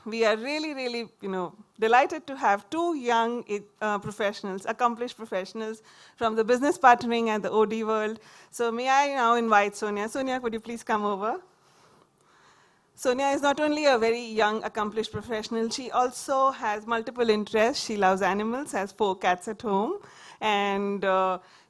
We are really, delighted to have two young professionals, accomplished professionals from the business partnering and the OD world. So may I now invite Sonia. Sonia, could you please come over? Sonia is not only a very young, accomplished professional, she also has multiple interests. She loves animals, has 4 cats at home, and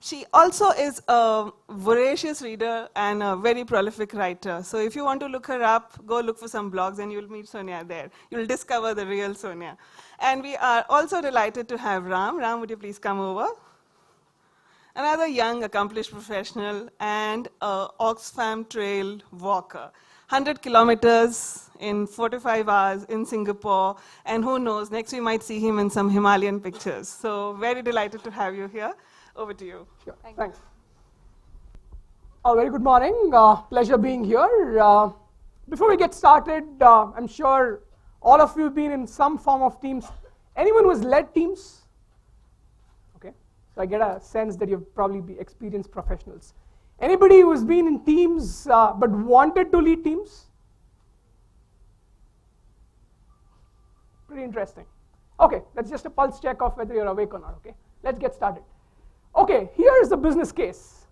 she also is a voracious reader and a very prolific writer. So if you want to look her up, go look for some blogs and you'll meet Sonia there. You'll discover the real Sonia. And we are also delighted to have Ram. Ram, would you please come over? Another young, accomplished professional and a Oxfam Trail walker. 100 kilometers in 45 hours in Singapore, and who knows, next we might see him in some Himalayan pictures. So very delighted to have you here. Over to you. Sure. Thanks. Very good morning. Pleasure being here. Before we get started, I'm sure all of you have been in some form of teams. Anyone who has led teams? Okay. So I get a sense that you've probably be experienced professionals. Anybody who's been in teams but wanted to lead teams? Pretty interesting. Okay, that's just a pulse check of whether you're awake or not, okay? Let's get started. Okay, here is the business case.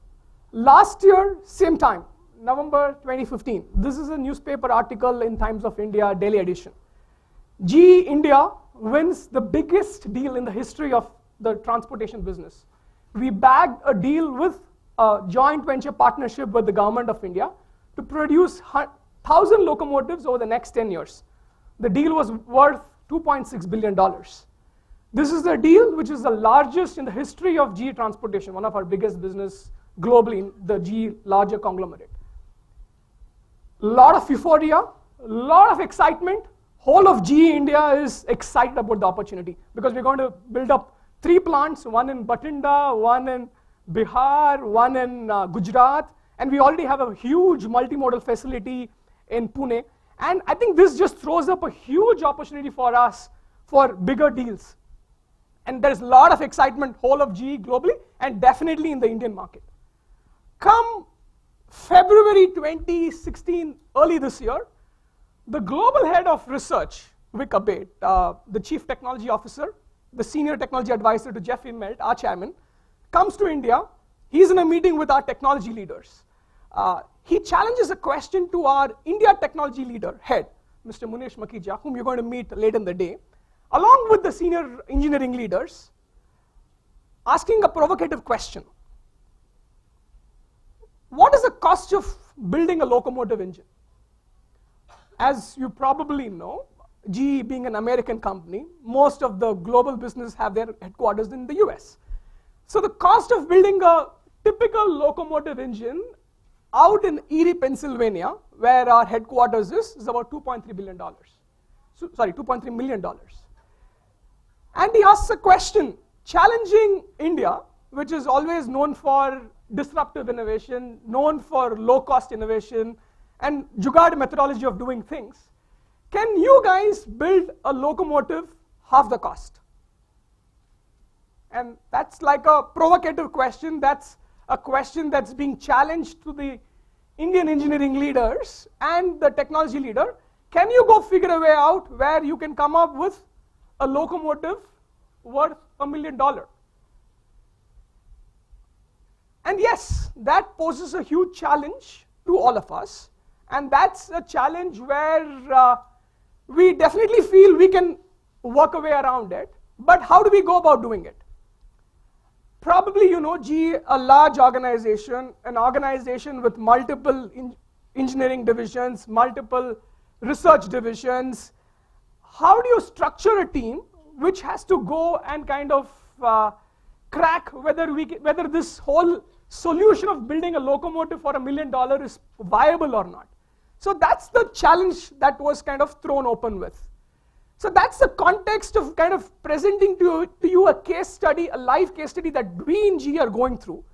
Last year, same time, November 2015. This is a newspaper article in Times of India, Daily edition. GE India wins the biggest deal in the history of the transportation business. We bagged a deal with a joint venture partnership with the government of India to produce 1,000 locomotives over the next 10 years. The deal was worth $2.6 billion. This is the deal which is the largest in the history of GE Transportation, one of our biggest business globally, the GE larger conglomerate. A lot of euphoria, a lot of excitement. Whole of GE India is excited about the opportunity because we're going to build up 3 plants, one in Bathinda, one in Bihar, one in Gujarat, and we already have a huge multimodal facility in Pune. And I think this just throws up a huge opportunity for us for bigger deals. And there's a lot of excitement, whole of GE globally, and definitely in the Indian market. Come February 2016, early this year, the global head of research, Vic Abate, the chief technology officer, the senior technology advisor to Jeff Immelt, our chairman, comes to India. He's in a meeting with our technology leaders. He challenges a question to our India technology leader, head, Mr. Munesh Makhija, whom you're going to meet late in the day, along with the senior engineering leaders, asking a provocative question. What is the cost of building a locomotive engine? As you probably know, GE being an American company, most of the global business have their headquarters in the US. So the cost of building a typical locomotive engine out in Erie, Pennsylvania, where our headquarters is about $2.3 billion. So, sorry, $2.3 million. And he asks a question, challenging India, which is always known for disruptive innovation, known for low-cost innovation, and Jugaad methodology of doing things. Can you guys build a locomotive half the cost? And that's like a provocative question. That's a question that's being challenged to the Indian engineering leaders and the technology leader. Can you go figure a way out where you can come up with a locomotive worth $1 million? And yes, that poses a huge challenge to all of us. And that's a challenge where we definitely feel we can work a way around it. But how do we go about doing it? Probably you know GE, a large organization, an organization with multiple engineering divisions, multiple research divisions. How do you structure a team which has to go and kind of crack whether this whole solution of building a locomotive for $1 million is viable or not? So that's the challenge that was kind of thrown open with. So that's the context of kind of presenting to you a case study, a live case study that we in GE are going through.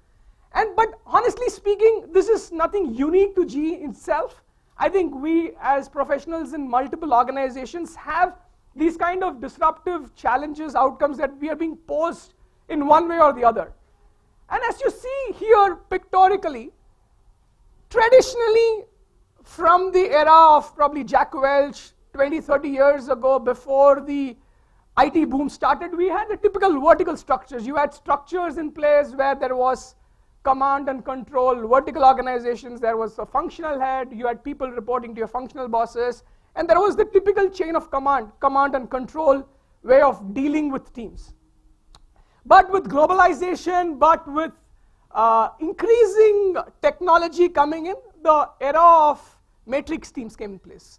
But honestly speaking, this is nothing unique to GE itself. I think we as professionals in multiple organizations have these kind of disruptive challenges, outcomes that we are being posed in one way or the other. And as you see here pictorially, traditionally from the era of probably Jack Welch, 20, 30 years ago, before the IT boom started, we had the typical vertical structures. You had structures in place where there was command and control, vertical organizations, there was a functional head, you had people reporting to your functional bosses, and there was the typical chain of command and control way of dealing with teams. But with globalization, but with increasing technology coming in, the era of matrix teams came in place.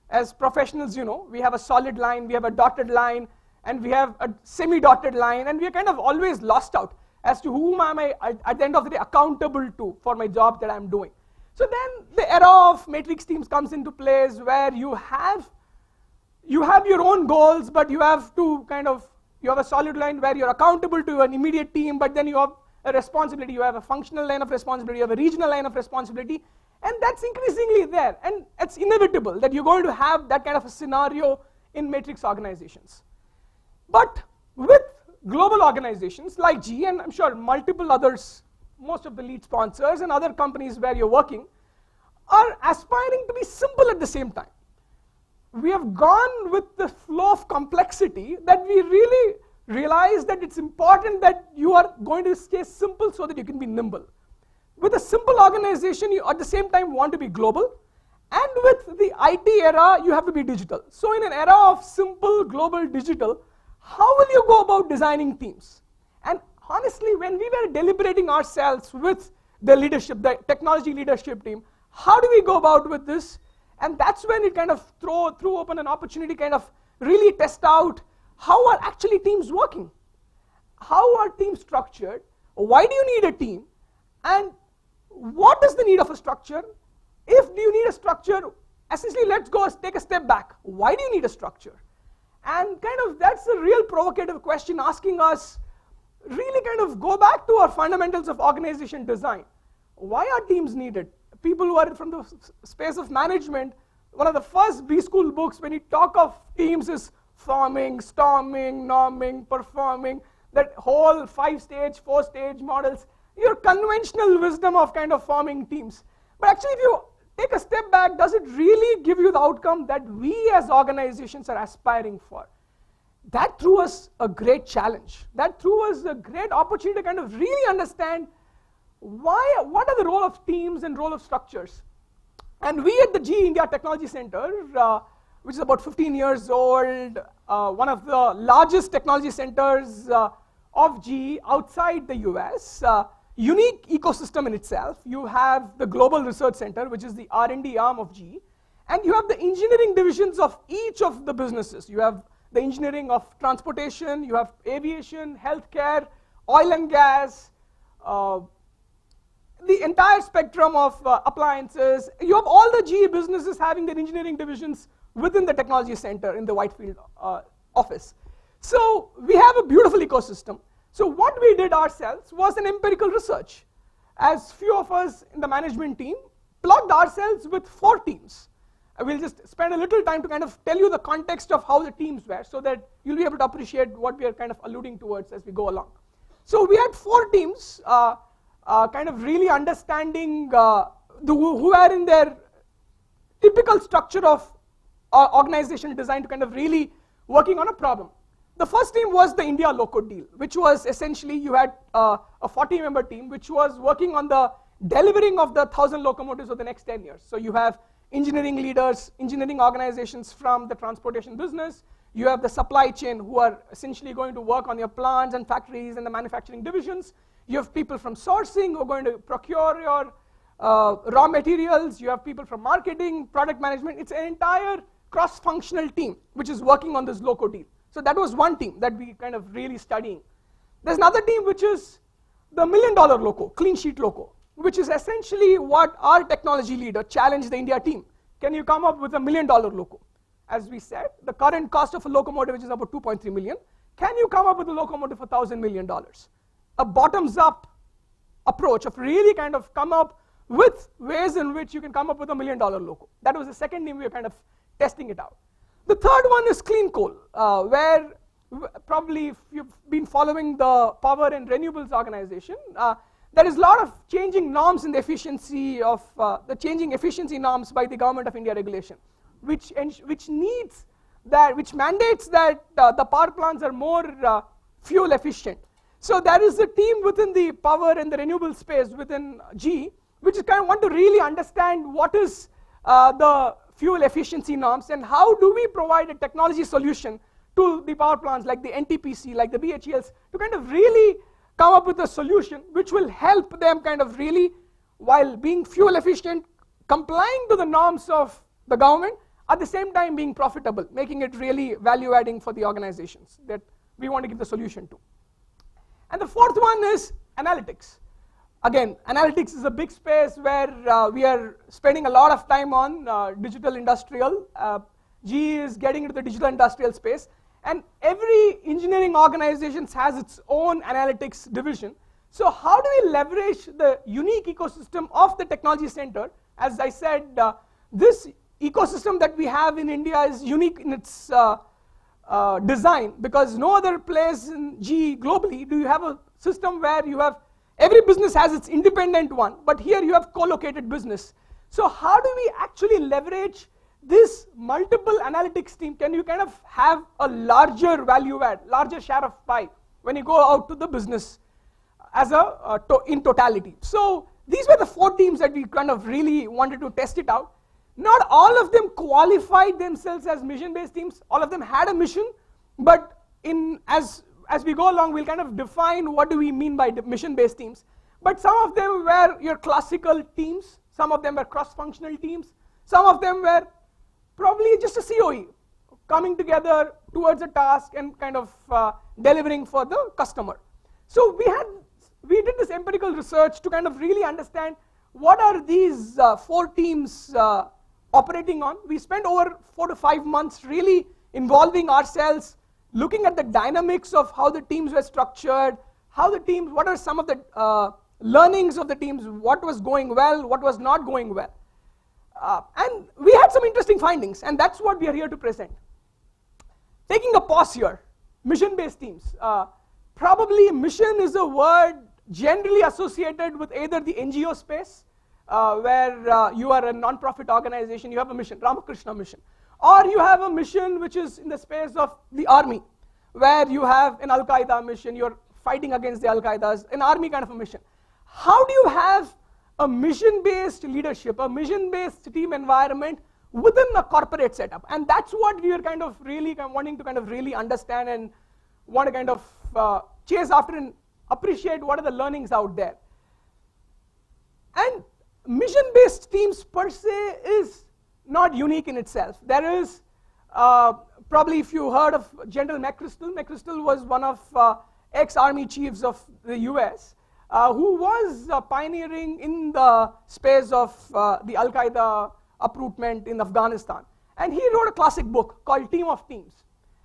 As professionals, you know, we have a solid line, we have a dotted line, and we have a semi-dotted line, and we are kind of always lost out as to whom am I at the end of the day accountable to for my job that I'm doing. So then the era of matrix teams comes into place, where you have your own goals, but you have a solid line where you're accountable to an immediate team, but then you have a responsibility, you have a functional line of responsibility, you have a regional line of responsibility, and that's increasingly there. And it's inevitable that you're going to have that kind of a scenario in matrix organizations. But with global organizations like GE, and I'm sure multiple others, most of the lead sponsors and other companies where you're working, are aspiring to be simple at the same time. We have gone with the flow of complexity that we really realize that it's important that you are going to stay simple so that you can be nimble. With a simple organization, you at the same time want to be global, and with the IT era, you have to be digital. So in an era of simple, global, digital, how will you go about designing teams? And honestly, when we were deliberating ourselves with the leadership, the technology leadership team, how do we go about with this? And that's when it kind of threw open an opportunity, kind of really test out how are actually teams working? How are teams structured? Why do you need a team? And what is the need of a structure? If you need a structure, essentially let's go take a step back. Why do you need a structure? And kind of that's a real provocative question, asking us really kind of go back to our fundamentals of organization design. Why are teams needed? People who are from the space of management, one of the first B-School books when you talk of teams is forming, storming, norming, performing, that whole 5-stage, 4-stage models, your conventional wisdom of kind of forming teams. But actually if you take a step back, does it really give you the outcome that we as organizations are aspiring for? That threw us a great challenge. That threw us a great opportunity to kind of really understand what are the role of teams and role of structures. And we at the GE India Technology Center, which is about 15 years old, one of the largest technology centers of GE outside the US, unique ecosystem in itself. You have the Global Research Center, which is the R&D arm of GE, and you have the engineering divisions of each of the businesses. You have the engineering of transportation, you have aviation, healthcare, oil and gas, the entire spectrum of appliances. You have all the GE businesses having their engineering divisions within the technology center in the Whitefield office. So we have a beautiful ecosystem. So what we did ourselves was an empirical research. As few of us in the management team plugged ourselves with 4 teams. We'll just spend a little time to kind of tell you the context of how the teams were so that you'll be able to appreciate what we are kind of alluding towards as we go along. So we had 4 teams kind of really understanding who are in their typical structure of organizational design to kind of really working on a problem. The first team was the India Loco deal, which was essentially you had a 40-member team which was working on the delivering of the 1,000 locomotives over the next 10 years. So you have engineering leaders, engineering organizations from the transportation business. You have the supply chain who are essentially going to work on your plants and factories and the manufacturing divisions. You have people from sourcing who are going to procure your raw materials. You have people from marketing, product management. It's an entire cross-functional team which is working on this Loco deal. So that was one team that we kind of really studying. There's another team which is the $1 million Loco, clean sheet Loco, which is essentially what our technology leader challenged the India team. Can you come up with $1 million Loco? As we said, the current cost of a locomotive which is about 2.3 million. Can you come up with a locomotive for $1,000 million? A bottoms-up approach of really kind of come up with ways in which you can come up with $1 million Loco. That was the second team we were kind of testing it out. The third one is clean coal, where probably if you've been following the power and renewables organization, there is a lot of changing norms in the efficiency of the changing efficiency norms by the Government of India regulation. which mandates that the power plants are more fuel efficient. So there is a team within the power and the renewable space within GE, which is kind of want to really understand what is the fuel efficiency norms and how do we provide a technology solution to the power plants like the NTPC, like the BHELs, to kind of really come up with a solution which will help them kind of really, while being fuel efficient, complying to the norms of the government, at the same time being profitable, making it really value adding for the organizations that we want to give the solution to. And the fourth one is analytics. Again, analytics is a big space where we are spending a lot of time on digital industrial. GE is getting into the digital industrial space, and every engineering organization has its own analytics division. So how do we leverage the unique ecosystem of the technology center? As I said, this ecosystem that we have in India is unique in its design, because no other place in GE globally do you have a system where you have every business has its independent one, but here you have co-located business. So how do we actually leverage this multiple analytics team? Can you kind of have a larger value add, larger share of pie when you go out to the business as in totality? So these were the 4 teams that we kind of really wanted to test it out. Not all of them qualified themselves as mission-based teams. All of them had a mission, but as we go along, we'll kind of define what do we mean by mission-based teams. But some of them were your classical teams, some of them were cross-functional teams, some of them were probably just a COE, coming together towards a task and kind of delivering for the customer. So we did this empirical research to kind of really understand what are these 4 teams operating on. We spent over 4 to 5 months really involving ourselves, looking at the dynamics of how the teams were structured, what are some of the learnings of the teams, what was going well, what was not going well. And we had some interesting findings, and that's what we are here to present. Taking a pause here, mission-based teams. Probably mission is a word generally associated with either the NGO space, where you are a non-profit organization, you have a mission, Ramakrishna mission. Or you have a mission which is in the space of the army, where you have an Al-Qaeda mission, you're fighting against the Al-Qaedas, an army kind of a mission. How do you have a mission-based leadership, a mission-based team environment within a corporate setup? And that's what we are kind of really wanting to kind of really understand and want to kind of chase after and appreciate what are the learnings out there. And mission-based teams per se is not unique in itself. There is, probably if you heard of General McChrystal. McChrystal was one of ex-army chiefs of the US, who was pioneering in the space of the Al-Qaeda uprootment in Afghanistan. And he wrote a classic book called Team of Teams.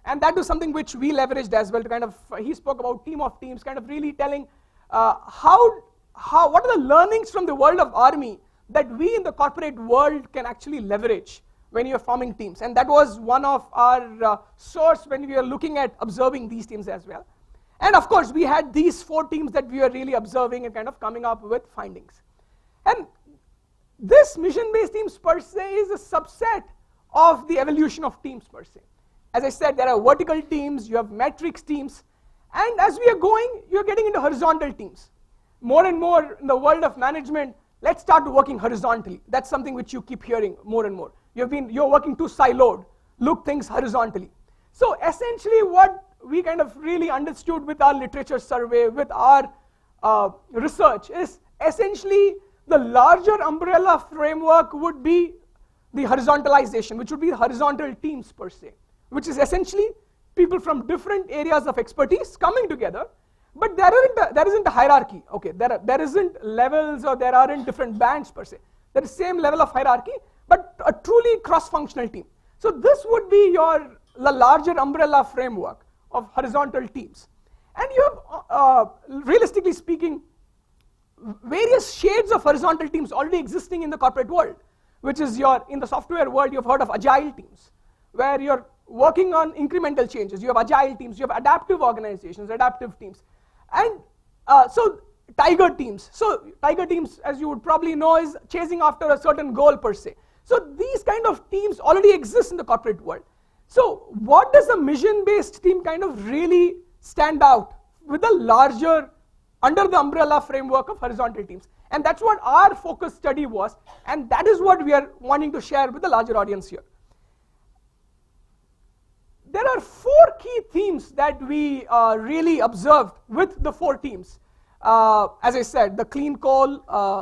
And that was something which we leveraged as well to kind of, he spoke about team of teams, kind of really telling what are the learnings from the world of army that we in the corporate world can actually leverage when you're forming teams. And that was one of our source when we were looking at observing these teams as well. And of course, we had these 4 teams that we were really observing and kind of coming up with findings. And this mission-based teams per se is a subset of the evolution of teams per se. As I said, there are vertical teams, you have matrix teams, and as we are going, you're getting into horizontal teams. More and more in the world of management, let's start working horizontally. That's something which you keep hearing more and more. You're working too siloed, look things horizontally. So essentially what we kind of really understood with our literature survey, with our research, is essentially the larger umbrella framework would be the horizontalization, which would be the horizontal teams per se, which is essentially people from different areas of expertise coming together, but there isn't a hierarchy, okay? There isn't levels or there aren't different bands per se. There is same level of hierarchy, but a truly cross-functional team. So this would be the larger umbrella framework of horizontal teams. And you have, realistically speaking, various shades of horizontal teams already existing in the corporate world, which is in the software world, you've heard of agile teams, where you're working on incremental changes. You have agile teams, you have adaptive organizations, adaptive teams. And so tiger teams. So tiger teams, as you would probably know, is chasing after a certain goal per se. So these kind of teams already exist in the corporate world. So what does a mission-based team kind of really stand out with a larger, under the umbrella framework of horizontal teams? And that's what our focus study was, and that is what we are wanting to share with the larger audience here. There are 4 key themes that we really observed with the 4 teams. As I said, the clean coal,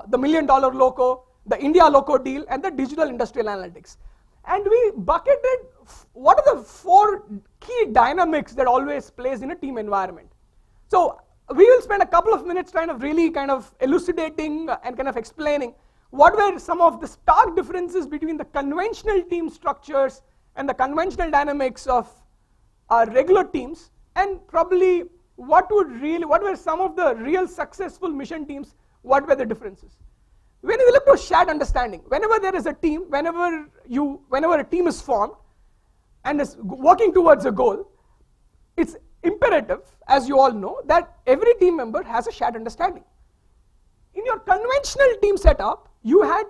the $1 million loco, the India loco deal, and the digital industrial analytics. And we bucketed what are the 4 key dynamics that always plays in a team environment. So we will spend a couple of minutes trying to really kind of elucidating and kind of explaining what were some of the stark differences between the conventional team structures and the conventional dynamics of our regular teams, and probably what were some of the real successful mission teams, what were the differences. When we look to shared understanding, whenever there is a team, whenever a team is formed and is working towards a goal, it's imperative, as you all know, that every team member has a shared understanding. In your conventional team setup, you had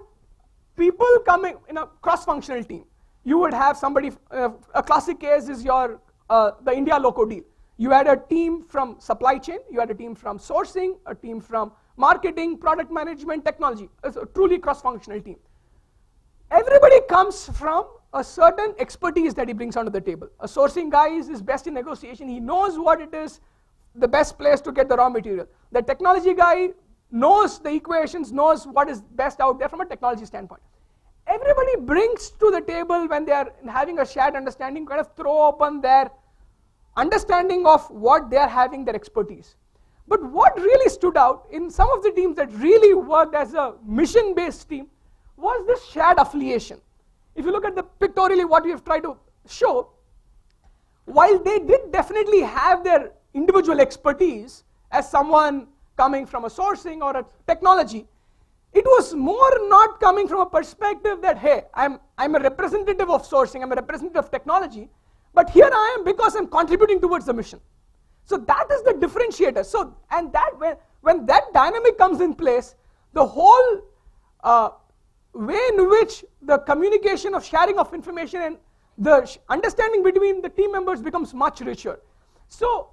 people coming in a cross-functional team. You would have somebody, a classic case is the India loco deal. You had a team from supply chain, you had a team from sourcing, a team from marketing, product management, technology. It's a truly cross-functional team. Everybody comes from a certain expertise that he brings onto the table. A sourcing guy is best in negotiation. He knows what it is, the best place to get the raw material. The technology guy knows the equations, knows what is best out there from a technology standpoint. Everybody brings to the table, when they are having a shared understanding, kind of throw open their understanding of what they are having, their expertise. But what really stood out in some of the teams that really worked as a mission-based team was this shared affiliation. If you look at the pictorially what we have tried to show, while they did definitely have their individual expertise as someone coming from a sourcing or a technology, it was more not coming from a perspective that, hey, I'm a representative of sourcing, I'm a representative of technology, but here I am because I'm contributing towards the mission. So that is the differentiator. So, and that when that dynamic comes in place, the whole way in which the communication of sharing of information and the understanding between the team members becomes much richer. So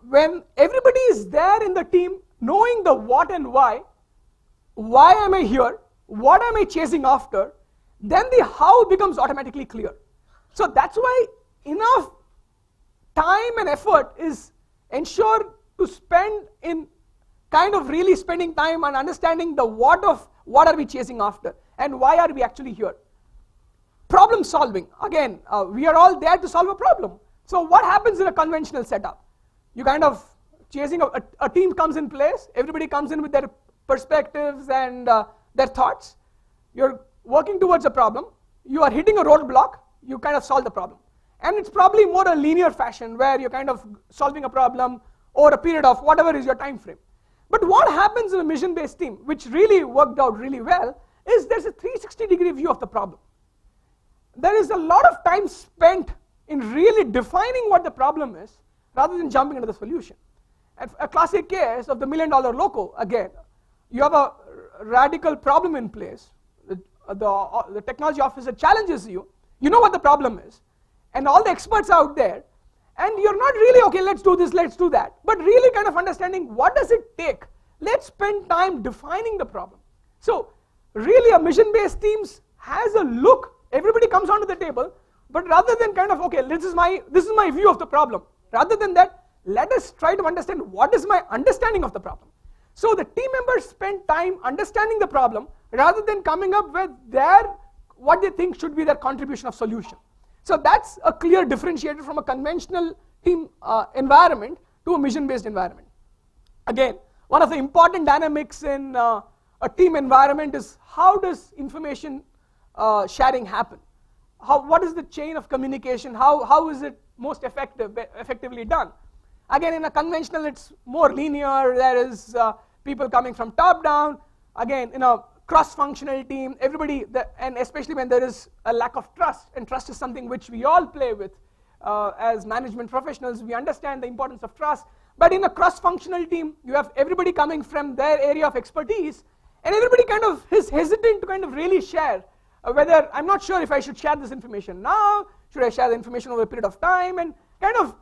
when everybody is there in the team, knowing the what and why am I here, what am I chasing after, then the how becomes automatically clear. So that's why enough time and effort is ensured to spend in kind of really spending time on understanding the what are we chasing after and why are we actually here. Problem solving, again, we are all there to solve a problem. So what happens in a conventional setup? You kind of chasing, a team comes in place, everybody comes in with their perspectives and their thoughts. You're working towards a problem, you are hitting a roadblock, you kind of solve the problem. And it's probably more a linear fashion where you're kind of solving a problem over a period of whatever is your time frame. But what happens in a mission-based team, which really worked out really well, is there's a 360-degree view of the problem. There is a lot of time spent in really defining what the problem is, rather than jumping into the solution. And a classic case of the $1 million loco, again, you have a radical problem in place, the technology officer challenges you, you know what the problem is, and all the experts out there, and you're not really, okay, let's do this, let's do that, but really kind of understanding what does it take. Let's spend time defining the problem. So really a mission-based teams has a look, everybody comes onto the table, but rather than kind of, okay, this is my view of the problem, rather than that, let us try to understand what is my understanding of the problem. So the team members spend time understanding the problem rather than coming up with what they think should be their contribution of solution. So that's a clear differentiator from a conventional team environment to a mission-based environment. Again, one of the important dynamics in a team environment is how does information sharing happen? What is the chain of communication? How is it most effectively done? Again, in a conventional, it's more linear. There is people coming from top down. Again, in a cross-functional team, everybody, and especially when there is a lack of trust, and trust is something which we all play with as management professionals, we understand the importance of trust. But in a cross-functional team, you have everybody coming from their area of expertise, And everybody kind of is hesitant to kind of really share whether, I'm not sure if I should share this information now, should I share the information over a period of time, and kind of,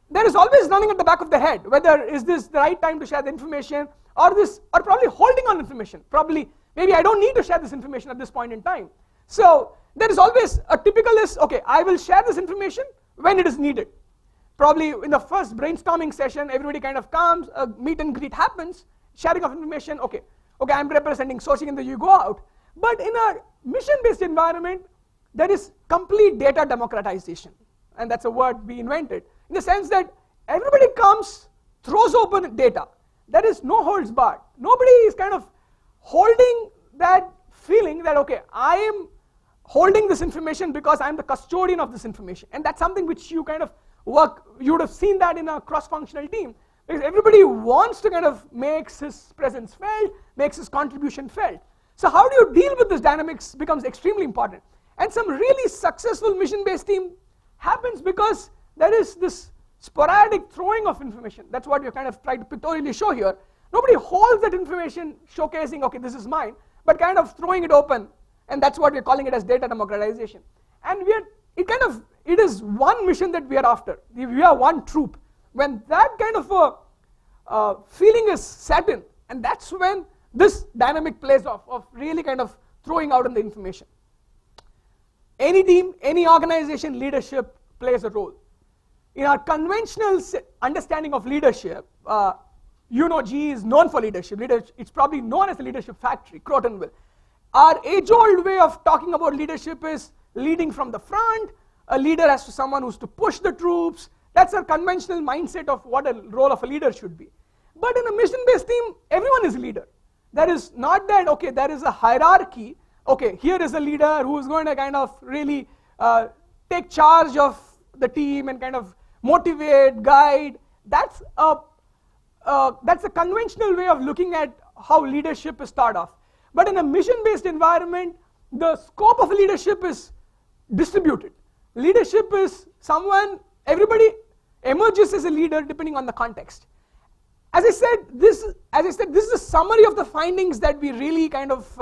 there is always running at the back of the head, whether is this the right time to share the information, or probably holding on information. Probably, maybe I don't need to share this information at this point in time. So there is always a typical is, okay, I will share this information when it is needed. Probably in the first brainstorming session, everybody kind of comes, a meet and greet happens, sharing of information, okay, I'm representing sourcing, and then you go out. But in a mission-based environment, there is complete data democratization, and that's a word we invented, in the sense that everybody comes, throws open data. There is no holds barred. Nobody is kind of holding that feeling that, okay, I am holding this information because I'm the custodian of this information. And that's something which you kind of you would have seen that in a cross-functional team, because everybody wants to kind of makes his presence felt, makes his contribution felt. So how do you deal with this dynamics becomes extremely important. And some really successful mission-based team happens because there is this sporadic throwing of information. That's what we kind of tried to pictorially show here. Nobody holds that information showcasing, okay, this is mine, but kind of throwing it open, and that's what we're calling it as data democratization. And it is one mission that we are after. We are one troop. When that kind of a feeling is set in, and that's when this dynamic plays off, of really kind of throwing out in the information. Any team, any organization, leadership plays a role. In our conventional understanding of leadership, GE is known for leadership. It's probably known as the leadership factory, Crotonville. Our age-old way of talking about leadership is leading from the front. A leader has to someone who's to push the troops. That's our conventional mindset of what a role of a leader should be. But in a mission-based team, everyone is a leader. There is not that, okay, there is a hierarchy. Okay, here is a leader who is going to kind of really take charge of the team and kind of motivate, guide. That's a conventional way of looking at how leadership is thought of. But in a mission-based environment, the scope of leadership is distributed. Leadership is everybody emerges as a leader depending on the context. As I said, this is a summary of the findings that we really kind of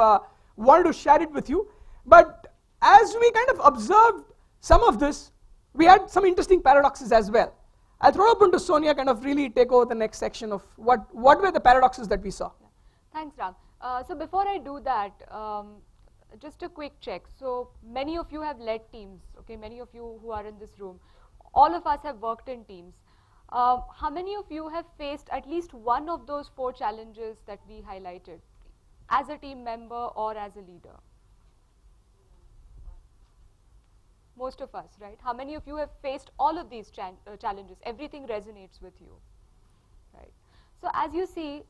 wanted to share it with you. But as we kind of observed some of this, we had some interesting paradoxes as well. I'll throw it open to Sonia, kind of really take over the next section of what were the paradoxes that we saw. Thanks, Ram. So before I do that, just a quick check. So many of you have led teams, okay? Many of you who are in this room. All of us have worked in teams. How many of you have faced at least one of those 4 challenges that we highlighted as a team member or as a leader? Most of us, right? How many of you have faced all of these challenges? Everything resonates with you, right? So as you see,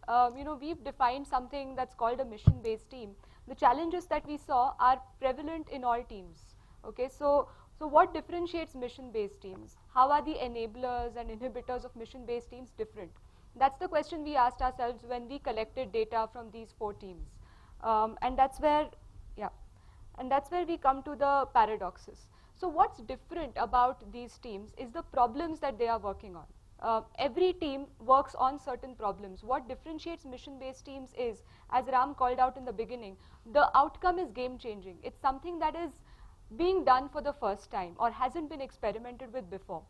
we've defined something that's called a mission-based team. The challenges that we saw are prevalent in all teams, okay? So what differentiates mission-based teams? How are the enablers and inhibitors of mission-based teams different? That's the question we asked ourselves when we collected data from these 4 teams. And that's where we come to the paradoxes. So what's different about these teams is the problems that they are working on. Every team works on certain problems. What differentiates mission-based teams is, as Ram called out in the beginning, the outcome is game-changing. It's something that is being done for the first time or hasn't been experimented with before.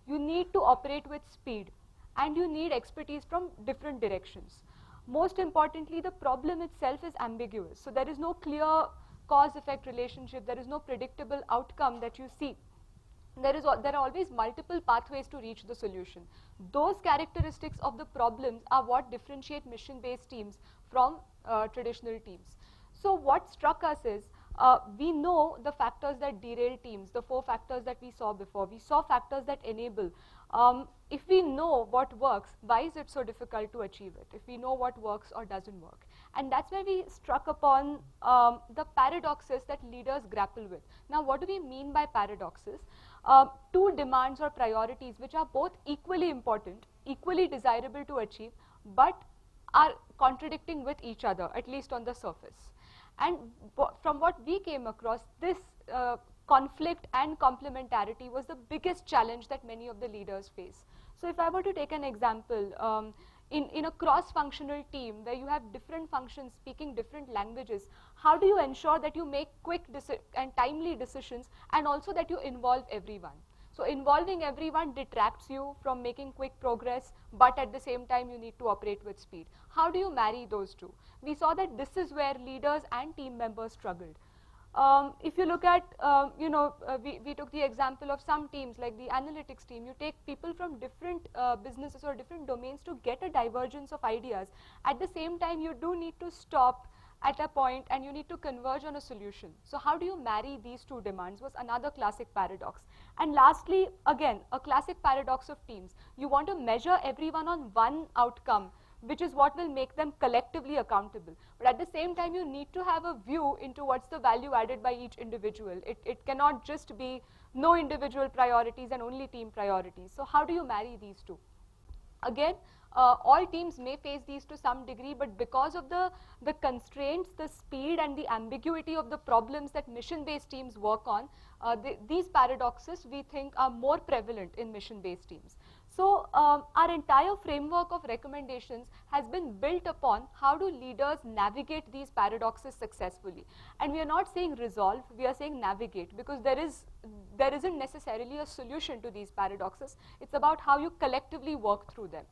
You need to operate with speed, and you need expertise from different directions. Most importantly, the problem itself is ambiguous. So there is no clear cause-effect relationship. There is no predictable outcome that you see. There are always multiple pathways to reach the solution. Those characteristics of the problems are what differentiate mission-based teams from traditional teams. So what struck us is, we know the factors that derail teams, the 4 factors that we saw before. We saw factors that enable. If we know what works, why is it so difficult to achieve it? If we know what works or doesn't work. And that's where we struck upon the paradoxes that leaders grapple with. Now, what do we mean by paradoxes? 2 demands or priorities which are both equally important, equally desirable to achieve, but are contradicting with each other, at least on the surface. And from what we came across, this conflict and complementarity was the biggest challenge that many of the leaders face. So if I were to take an example, in a cross-functional team where you have different functions speaking different languages, how do you ensure that you make quick and timely decisions, and also that you involve everyone? So involving everyone detracts you from making quick progress, but at the same time you need to operate with speed. How do you marry those two? We saw that this is where leaders and team members struggled. If you look at, we took the example of some teams like the analytics team. You take people from different businesses or different domains to get a divergence of ideas. At the same time, you do need to stop at a point and you need to converge on a solution. So how do you marry these two demands was another classic paradox. And lastly, again, a classic paradox of teams. You want to measure everyone on one outcome, which is what will make them collectively accountable. But at the same time, you need to have a view into what's the value added by each individual. It cannot just be no individual priorities and only team priorities. So how do you marry these two? Again, all teams may face these to some degree, but because of the constraints, the speed and the ambiguity of the problems that mission-based teams work on, these paradoxes we think are more prevalent in mission-based teams. So our entire framework of recommendations has been built upon how do leaders navigate these paradoxes successfully. And we are not saying resolve, we are saying navigate, because there isn't necessarily a solution to these paradoxes. It's about how you collectively work through them.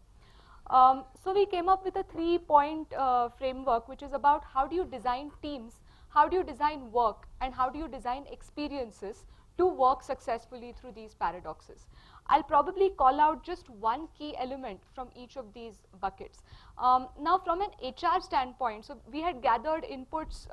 So we came up with a 3-point framework, which is about how do you design teams, how do you design work, and how do you design experiences to work successfully through these paradoxes. I'll probably call out just one key element from each of these buckets. Now from an HR standpoint, so we had gathered inputs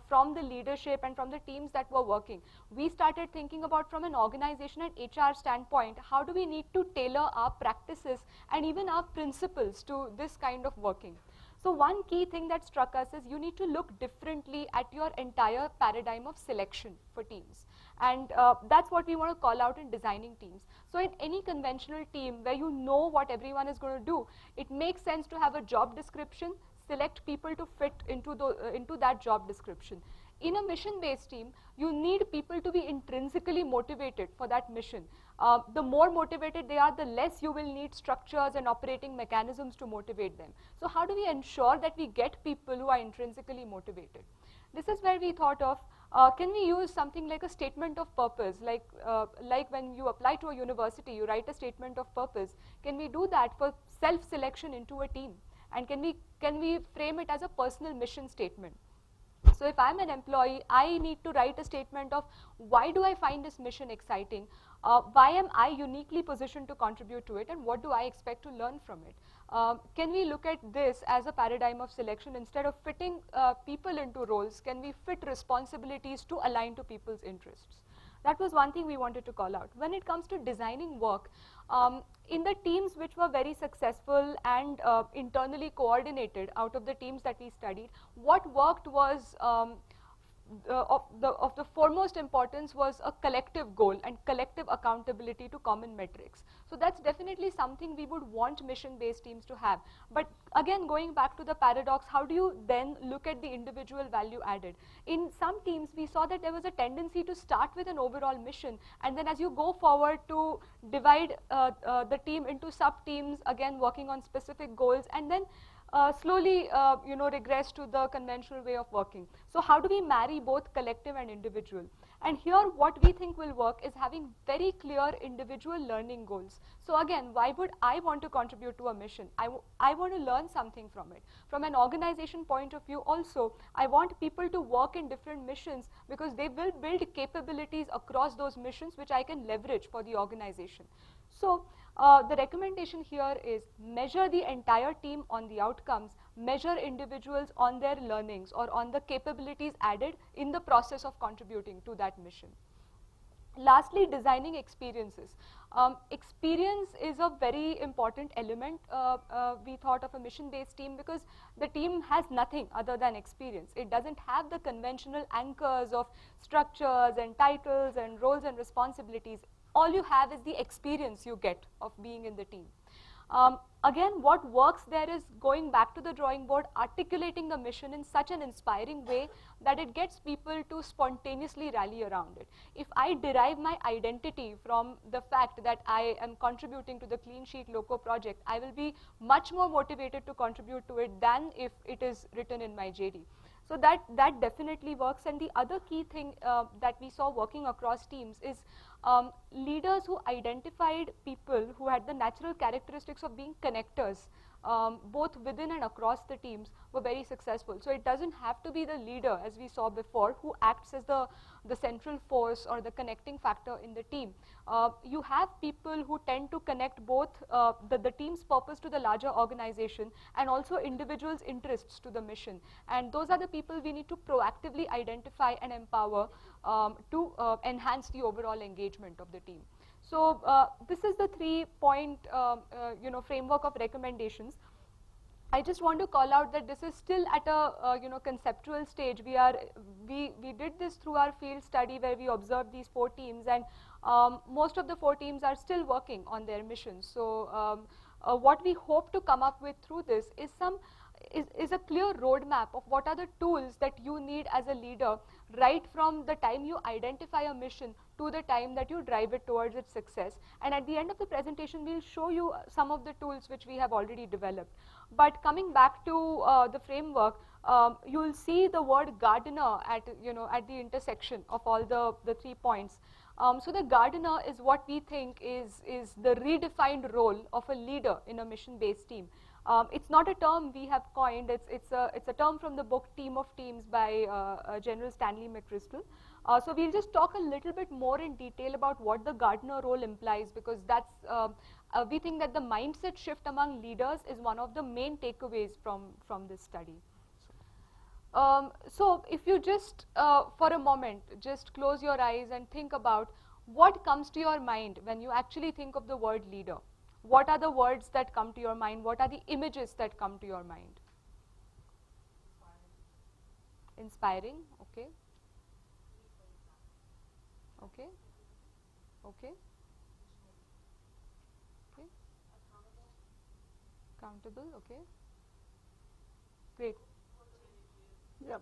from the leadership and from the teams that were working. We started thinking about from an organization and HR standpoint, how do we need to tailor our practices and even our principles to this kind of working. So one key thing that struck us is you need to look differently at your entire paradigm of selection for teams. And that's what we want to call out in designing teams. So in any conventional team where you know what everyone is going to do, it makes sense to have a job description, select people to fit into that job description. In a mission-based team, you need people to be intrinsically motivated for that mission. The more motivated they are, the less you will need structures and operating mechanisms to motivate them. So how do we ensure that we get people who are intrinsically motivated? This is where we thought of, can we use something like a statement of purpose, like when you apply to a university, you write a statement of purpose. Can we do that for self-selection into a team? And can we frame it as a personal mission statement? So if I'm an employee, I need to write a statement of why do I find this mission exciting? Why am I uniquely positioned to contribute to it, and what do I expect to learn from it? Can we look at this as a paradigm of selection? Instead of fitting people into roles, can we fit responsibilities to align to people's interests? That was one thing we wanted to call out. When it comes to designing work, in the teams which were very successful and internally coordinated out of the teams that we studied, what worked was of the foremost importance was a collective goal and collective accountability to common metrics. So that's definitely something we would want mission-based teams to have. But again, going back to the paradox, how do you then look at the individual value added? In some teams, we saw that there was a tendency to start with an overall mission, and then as you go forward to divide the team into sub-teams, again working on specific goals, and then slowly regress to the conventional way of working. So how do we marry both collective and individual? And here what we think will work is having very clear individual learning goals. So again, why would I want to contribute to a mission? I want to learn something from it. From an organization point of view also, I want people to work in different missions because they will build capabilities across those missions which I can leverage for the organization. So the recommendation here is measure the entire team on the outcomes, measure individuals on their learnings or on the capabilities added in the process of contributing to that mission. Lastly, designing experiences. Experience is a very important element, we thought, of a mission-based team, because the team has nothing other than experience. It doesn't have the conventional anchors of structures and titles and roles and responsibilities. All you have is the experience you get of being in the team. Again, what works there is going back to the drawing board, articulating the mission in such an inspiring way that it gets people to spontaneously rally around it. If I derive my identity from the fact that I am contributing to the Clean Sheet Loco project, I will be much more motivated to contribute to it than if it is written in my JD. So that definitely works. And the other key thing that we saw working across teams is leaders who identified people who had the natural characteristics of being connectors, both within and across the teams, were very successful. So it doesn't have to be the leader, as we saw before, who acts as the central force or the connecting factor in the team. You have people who tend to connect both the team's purpose to the larger organization and also individuals' interests to the mission. And those are the people we need to proactively identify and empower to enhance the overall engagement of the team. So this is the 3-point framework of recommendations. I just want to call out that this is still at a conceptual stage. We did this through our field study where we observed these 4 teams, and most of the 4 teams are still working on their missions. So what we hope to come up with through this is a clear roadmap of what are the tools that you need as a leader, right from the time you identify a mission to the time that you drive it towards its success. And at the end of the presentation, we'll show you some of the tools which we have already developed. But coming back to the framework, you'll see the word gardener at the intersection of all the 3 points. So the gardener is what we think is the redefined role of a leader in a mission-based team. It's not a term we have coined. It's a term from the book Team of Teams by General Stanley McChrystal. So we'll just talk a little bit more in detail about what the gardener role implies, because that's we think that the mindset shift among leaders is one of the main takeaways from this study. So if you just for a moment just close your eyes and think about what comes to your mind when you actually think of the word leader. What are the words that come to your mind? What are the images that come to your mind? Inspiring, okay. Okay. Okay. Okay. Accountable, okay. Great. Yeah.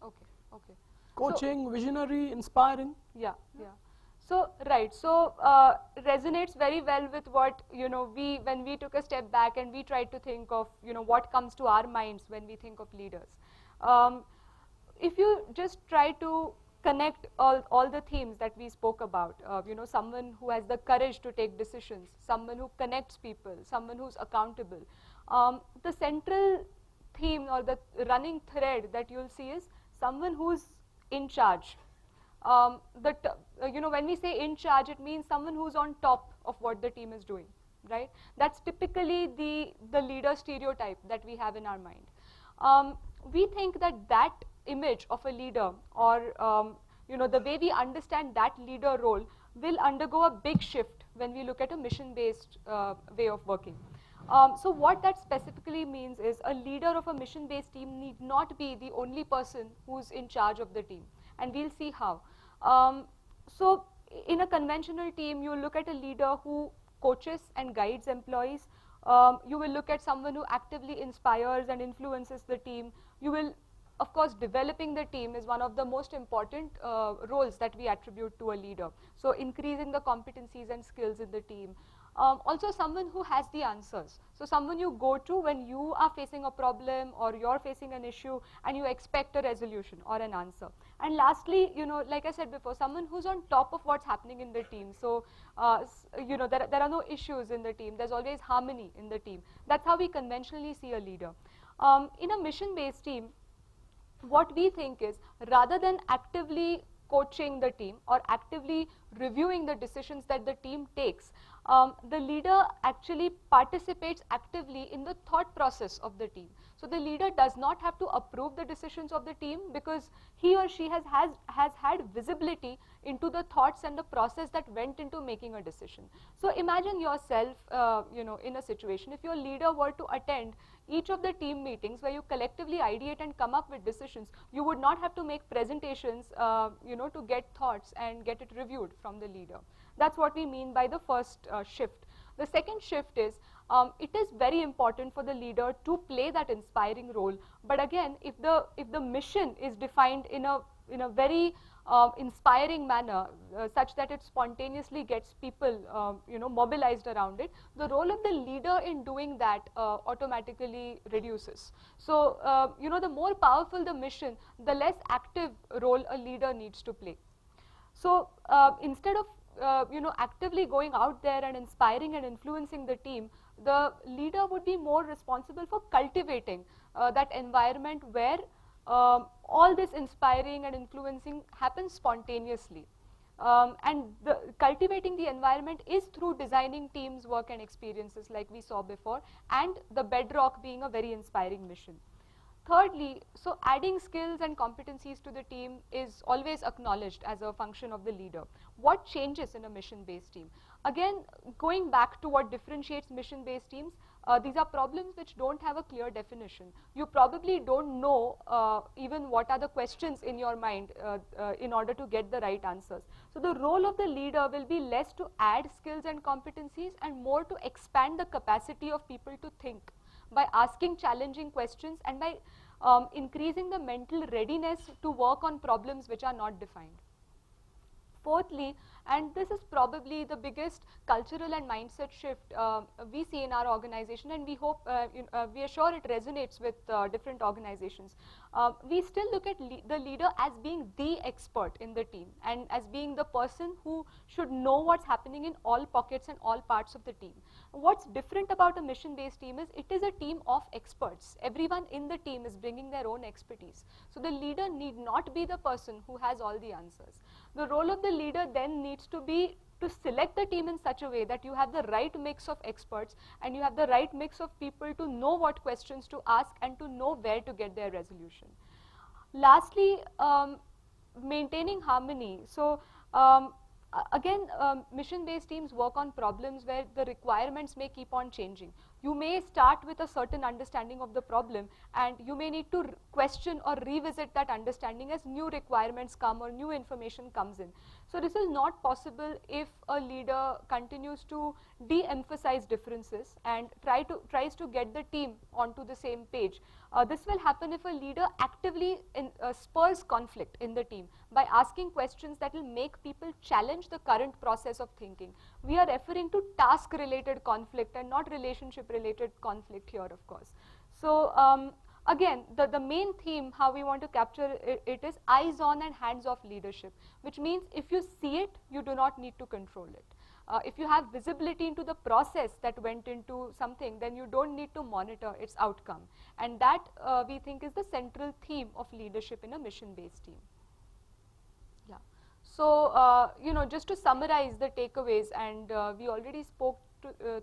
Okay, okay. Coaching, visionary, inspiring. Yeah, yeah. So, right, so resonates very well with what, when we took a step back and we tried to think of, what comes to our minds when we think of leaders. If you just try to connect all the themes that we spoke about, someone who has the courage to take decisions, someone who connects people, someone who's accountable. The central theme or the running thread that you'll see is someone who's in charge. When we say in charge, it means someone who's on top of what the team is doing, right? That's typically the leader stereotype that we have in our mind. We think that image of a leader, or the way we understand that leader role, will undergo a big shift when we look at a mission-based way of working. So what that specifically means is a leader of a mission-based team need not be the only person who's in charge of the team, and we'll see how. So in a conventional team, you look at a leader who coaches and guides employees. You will look at someone who actively inspires and influences the team. You will, of course, developing the team is one of the most important roles that we attribute to a leader. So increasing the competencies and skills in the team. Also someone who has the answers. So someone you go to when you are facing a problem or you're facing an issue and you expect a resolution or an answer. And lastly, like I said before, someone who's on top of what's happening in the team. So, there are no issues in the team. There's always harmony in the team. That's how we conventionally see a leader. In a mission-based team, what we think is, rather than actively coaching the team or actively reviewing the decisions that the team takes, the leader actually participates actively in the thought process of the team. So the leader does not have to approve the decisions of the team because he or she has had visibility into the thoughts and the process that went into making a decision. So imagine yourself, in a situation, if your leader were to attend each of the team meetings where you collectively ideate and come up with decisions, you would not have to make presentations, to get thoughts and get it reviewed from the leader. That's what we mean by the first shift. The second shift is it is very important for the leader to play that inspiring role. But again, if the mission is defined in a very inspiring manner, such that it spontaneously gets people mobilized around it, the role of the leader in doing that automatically reduces. So the more powerful the mission, the less active role a leader needs to play. So instead of actively going out there and inspiring and influencing the team, the leader would be more responsible for cultivating that environment where all this inspiring and influencing happens spontaneously. And cultivating the environment is through designing teams, work and experiences like we saw before, and the bedrock being a very inspiring mission. Thirdly, so adding skills and competencies to the team is always acknowledged as a function of the leader. What changes in a mission-based team? Again, going back to what differentiates mission-based teams, these are problems which don't have a clear definition. You probably don't know even what are the questions in your mind in order to get the right answers. So the role of the leader will be less to add skills and competencies and more to expand the capacity of people to think by asking challenging questions and by increasing the mental readiness to work on problems which are not defined. Fourthly, and this is probably the biggest cultural and mindset shift we see in our organization, and we hope, we are sure it resonates with different organizations. We still look at the leader as being the expert in the team and as being the person who should know what's happening in all pockets and all parts of the team. What's different about a mission-based team is it is a team of experts. Everyone in the team is bringing their own expertise. So the leader need not be the person who has all the answers. The role of the leader then needs to be to select the team in such a way that you have the right mix of experts and you have the right mix of people to know what questions to ask and to know where to get their resolution. Lastly, maintaining harmony. So again, mission-based teams work on problems where the requirements may keep on changing. You may start with a certain understanding of the problem and you may need to question or revisit that understanding as new requirements come or new information comes in. So this is not possible if a leader continues to de-emphasize differences and tries to get the team onto the same page. This will happen if a leader actively spurs conflict in the team by asking questions that will make people challenge the current process of thinking. We are referring to task-related conflict and not relationship-related conflict here, of course. So again, the main theme, how we want to capture it is eyes on and hands off leadership, which means if you see it, you do not need to control it. If you have visibility into the process that went into something, then you don't need to monitor its outcome. And that we think is the central theme of leadership in a mission-based team. Yeah. So, just to summarize the takeaways, and we already spoke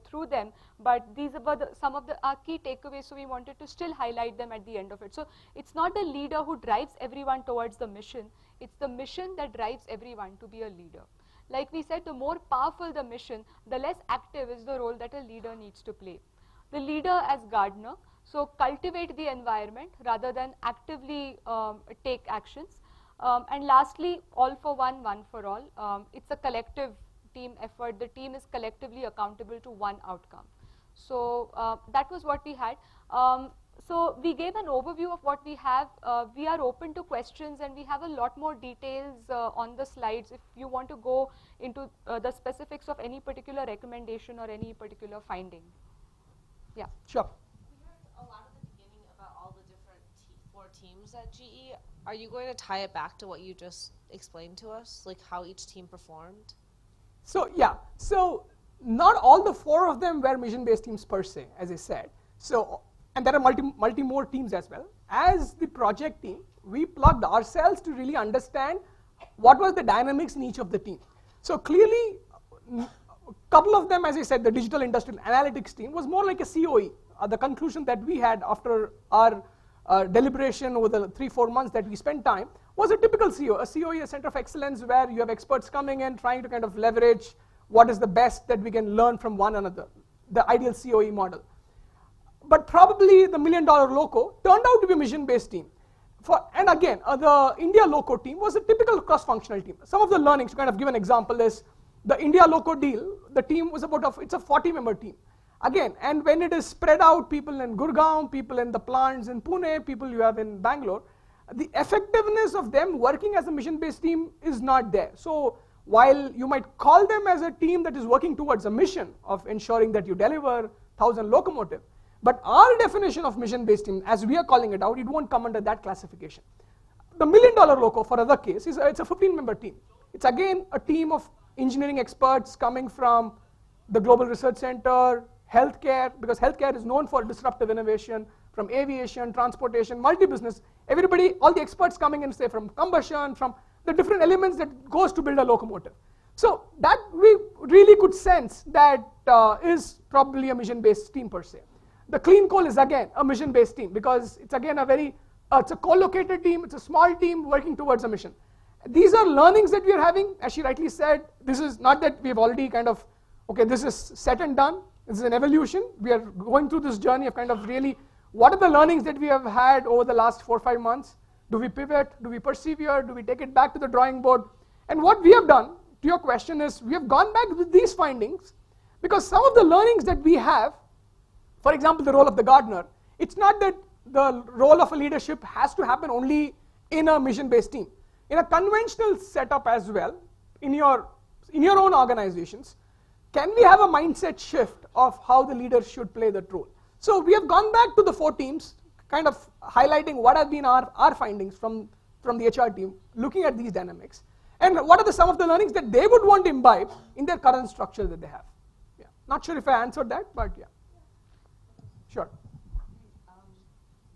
through them, but these were some of our key takeaways, so we wanted to still highlight them at the end of it. So it's not the leader who drives everyone towards the mission, it's the mission that drives everyone to be a leader. Like we said, the more powerful the mission, the less active is the role that a leader needs to play. The leader as gardener, so cultivate the environment rather than actively take actions. And lastly, all for one, one for all. It's a collective team effort. The team is collectively accountable to one outcome. So that was what we had. So we gave an overview of what we have. We are open to questions and we have a lot more details on the slides if you want to go into the specifics of any particular recommendation or any particular finding. Yeah. Sure. We heard a lot at the beginning about all the different 4 teams at GE. Are you going to tie it back to what you just explained to us, like how each team performed? So yeah, so not all the 4 of them were mission-based teams per se, as I said. So, and there are multi more teams as well. As the project team, we plugged ourselves to really understand what was the dynamics in each of the team. So clearly, a couple of them, as I said, the digital industrial analytics team was more like a COE. The conclusion that we had after our deliberation over the 3-4 months that we spent time was a typical COE. A COE, a center of excellence, where you have experts coming in, trying to kind of leverage what is the best that we can learn from one another, the ideal COE model. But probably the $1 million loco turned out to be a mission-based team. And again, the India loco team was a typical cross-functional team. Some of the learnings, to kind of give an example, is the India loco deal, the team was it's a 40-member team. Again, and when it is spread out, people in Gurgaon, people in the plants in Pune, people you have in Bangalore, the effectiveness of them working as a mission-based team is not there. So while you might call them as a team that is working towards a mission of ensuring that you deliver 1,000 locomotive, but our definition of mission-based team, as we are calling it out, it won't come under that classification. The $1 million loco, for other case, it's a 15-member team. It's again a team of engineering experts coming from the Global Research Center, healthcare, because healthcare is known for disruptive innovation, from aviation, transportation, multi-business, everybody, all the experts coming in, say from combustion, from the different elements that goes to build a locomotive. So that we really could sense that is probably a mission-based team per se. The clean coal is again a mission-based team because it's again a very, it's a co-located team, it's a small team working towards a mission. These are learnings that we are having, as she rightly said. This is not that we have already kind of, okay, this is set and done. This is an evolution. We are going through this journey of kind of really, what are the learnings that we have had over the last 4 or 5 months? Do we pivot? Do we persevere? Do we take it back to the drawing board? And what we have done, to your question, is we have gone back with these findings because some of the learnings that we have, for example, the role of the gardener, it's not that the role of a leadership has to happen only in a mission-based team. In a conventional setup as well, in your own organizations, can we have a mindset shift of how the leaders should play that role? So we have gone back to the 4 teams, kind of highlighting what have been our findings from the HR team, looking at these dynamics, and what are some of the learnings that they would want to imbibe in their current structure that they have. Yeah. Not sure if I answered that, but yeah. Sure.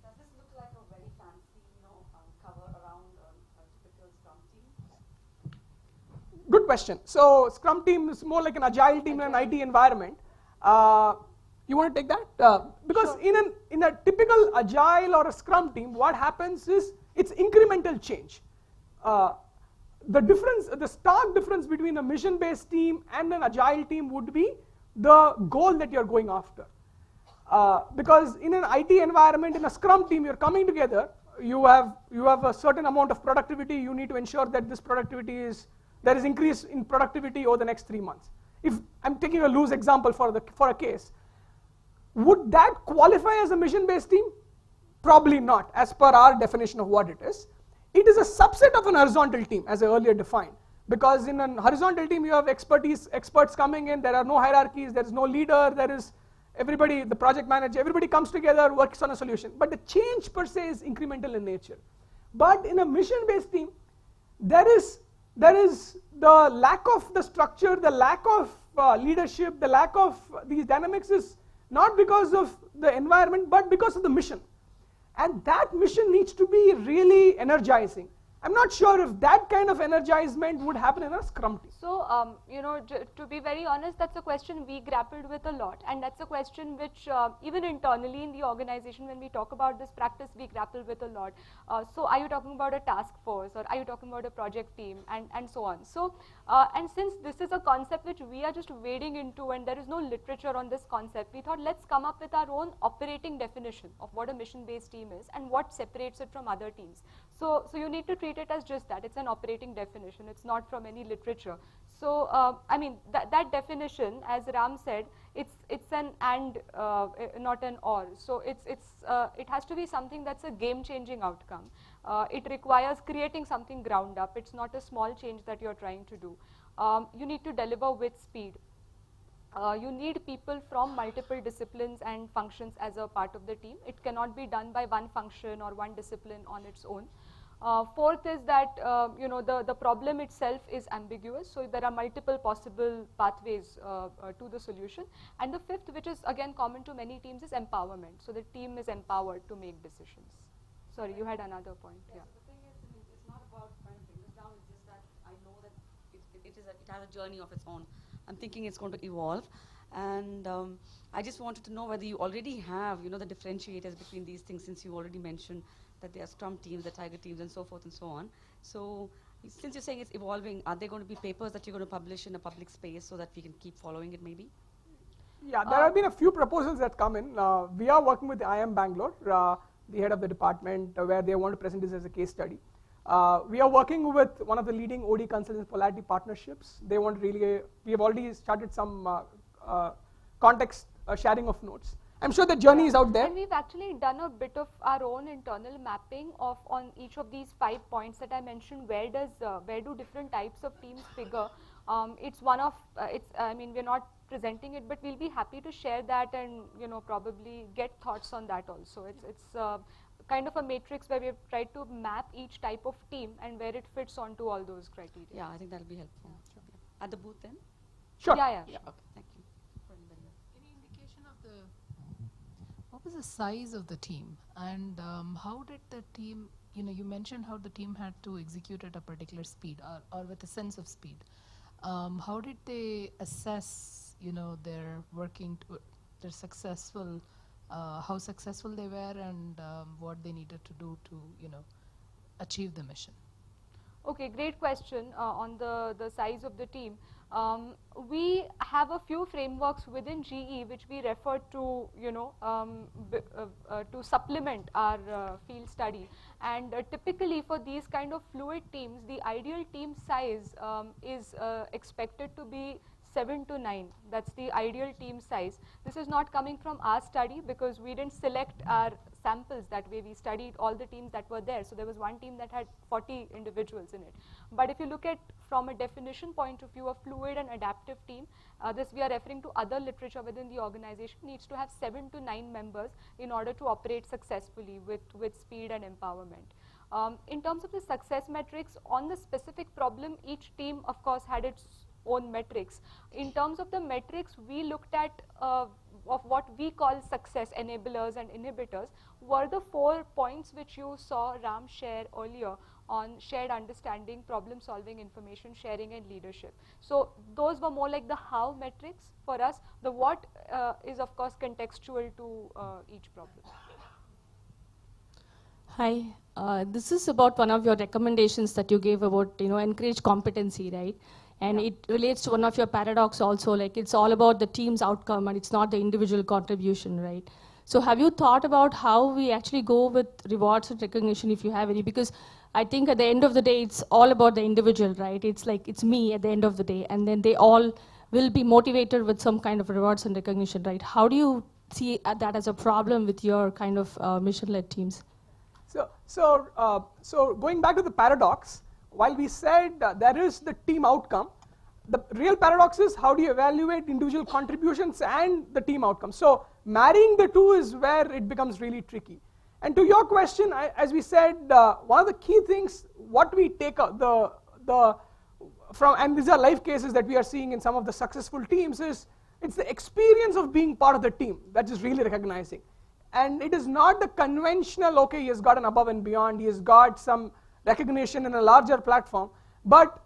Does this look like a very fancy, cover around a typical Scrum team? Good question. So Scrum team is more like an agile team in an IT environment. You want to take that? Because sure. in a typical agile or a Scrum team, what happens is it's incremental change. The stark difference between a mission-based team and an agile team would be the goal that you're going after. Because in an IT environment, in a Scrum team, you're coming together, you have a certain amount of productivity, you need to ensure that this productivity there is increase in productivity over the next 3 months. If I'm taking a loose example for a case, would that qualify as a mission-based team? Probably not, as per our definition of what it is. It is a subset of an horizontal team, as I earlier defined. Because in a horizontal team, you have experts coming in, there are no hierarchies, there is no leader, there is everybody, the project manager, everybody comes together, works on a solution. But the change per se is incremental in nature. But in a mission-based team, there is the lack of the structure, the lack of leadership, the lack of these dynamics is not because of the environment, but because of the mission. And that mission needs to be really energizing. I'm not sure if that kind of energizement would happen in a Scrum team. So, to be very honest, that's a question we grappled with a lot, and that's a question which even internally in the organization, when we talk about this practice, we grapple with a lot. So, are you talking about a task force, or are you talking about a project team, and so on. So, and since this is a concept which we are just wading into, and there is no literature on this concept, we thought let's come up with our own operating definition of what a mission-based team is and what separates it from other teams. So you need to treat it as just that. It's an operating definition. It's not from any literature. So I mean that definition, as Ram said, it's an and, not an or. So it has to be something that's a game-changing outcome. It requires creating something ground up. It's not a small change that you're trying to do. You need to deliver with speed. You need people from multiple disciplines and functions as a part of the team. It cannot be done by one function or one discipline on its own. Fourth is that the problem itself is ambiguous, so there are multiple possible pathways to the solution. And the fifth, which is again common to many teams, is empowerment. So the team is empowered to make decisions. Sorry, you had another point. Yeah. So the thing is, it's not about trying to bring this down. It's just that I know that it has a journey of its own. I'm thinking it's going to evolve, and I just wanted to know whether you already have, the differentiators between these things, since you already mentioned that there are Scrum teams, the Tiger teams, and so forth and so on. So, since you're saying it's evolving, are there going to be papers that you're going to publish in a public space so that we can keep following it, maybe? Yeah, there have been a few proposals that come in. We are working with IIM Bangalore, the head of the department, where they want to present this as a case study. We are working with one of the leading OD consultants, Polarity Partnerships. They want really, we have already started some context sharing of notes. I'm sure the journey is out there. And we've actually done a bit of our own internal mapping of on each of these 5 points that I mentioned. Where do different types of teams figure? It's one of I mean, we're not presenting it, but we'll be happy to share that and probably get thoughts on that also. It's kind of a matrix where we've tried to map each type of team and where it fits onto all those criteria. Yeah, I think that'll be helpful. At the booth then? Sure. Yeah. Okay, thank you. Any indication of what was the size of the team, and how did the team, you mentioned how the team had to execute at a particular speed or with a sense of speed. How did they assess, their working, their successful, how successful they were, and what they needed to do to, achieve the mission? Okay, great question on the size of the team. We have a few frameworks within GE which we refer to, to supplement our field study. And typically for these kind of fluid teams, the ideal team size is expected to be 7 to 9. That's the ideal team size. This is not coming from our study because we didn't select our samples that way. We studied all the teams that were there. So there was one team that had 40 individuals in it. But if you look at from a definition point of view, a fluid and adaptive team, this we are referring to other literature within the organization, needs to have 7 to 9 members in order to operate successfully with speed and empowerment. In terms of the success metrics, on the specific problem, each team of course had its own metrics. In terms of the metrics, we looked at of what we call success enablers and inhibitors were the 4 points which you saw Ram share earlier on shared understanding, problem solving, information sharing and leadership. So those were more like the how metrics for us. The what is of course contextual to each problem. Hi, this is about one of your recommendations that you gave about, encourage competency, right? And it relates to one of your paradox also, like it's all about the team's outcome and it's not the individual contribution, right? So have you thought about how we actually go with rewards and recognition if you have any? Because I think at the end of the day, it's all about the individual, right? It's like, it's me at the end of the day, and then they all will be motivated with some kind of rewards and recognition, right? How do you see that as a problem with your kind of mission-led teams? So going back to the paradox, while we said there is the team outcome, the real paradox is how do you evaluate individual contributions and the team outcome. So marrying the two is where it becomes really tricky. And to your question, as we said, one of the key things, what we take and these are live cases that we are seeing in some of the successful teams, is it's the experience of being part of the team that is really recognizing. And it is not the conventional, okay, he has got an above and beyond, he has got some recognition in a larger platform. But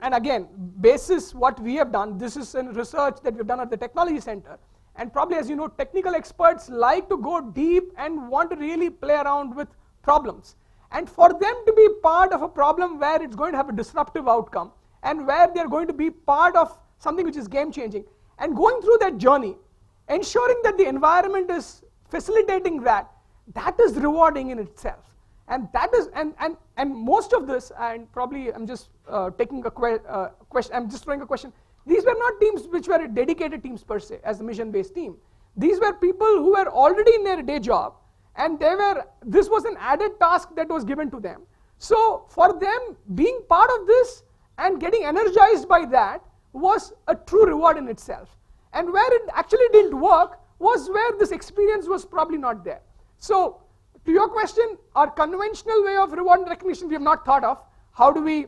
and again, basis what we have done, this is in research that we've done at the Technology Center. And probably, as you know, technical experts like to go deep and want to really play around with problems. And for them to be part of a problem where it's going to have a disruptive outcome and where they're going to be part of something which is game changing, and going through that journey, ensuring that the environment is facilitating that is rewarding in itself. And that is, and most of this, and probably I'm just taking a question, I'm just throwing a question. These were not teams which were dedicated teams per se, as a mission-based team. These were people who were already in their day job, and this was an added task that was given to them. So for them, being part of this and getting energized by that was a true reward in itself. And where it actually didn't work was where this experience was probably not there. So to your question, our conventional way of reward and recognition we have not thought of. How do we,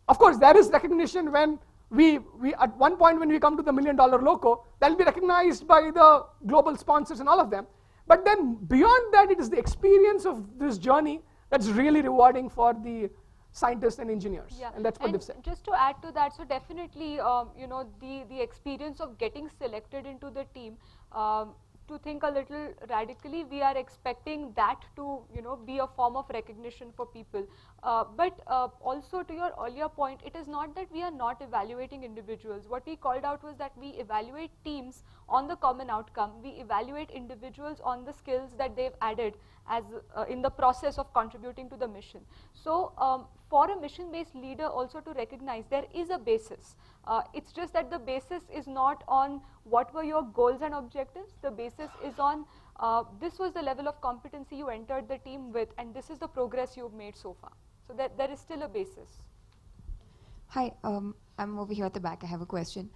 of course there is recognition when we at one point when we come to the $1 million loco, that will be recognized by the global sponsors and all of them. But then beyond that, it is the experience of this journey that's really rewarding for the scientists and engineers. Yeah. And that's what they've said. Just to add to that, so definitely, the experience of getting selected into the team, to think a little radically, we are expecting that to be a form of recognition for people. But also to your earlier point, it is not that we are not evaluating individuals. What we called out was that we evaluate teams on the common outcome, we evaluate individuals on the skills that they've added, as in the process of contributing to the mission. So for a mission-based leader also to recognize there is a basis. It's just that the basis is not on what were your goals and objectives. The basis is on this was the level of competency you entered the team with, and this is the progress you've made so far. So that there is still a basis. Hi, I'm over here at the back. I have a question.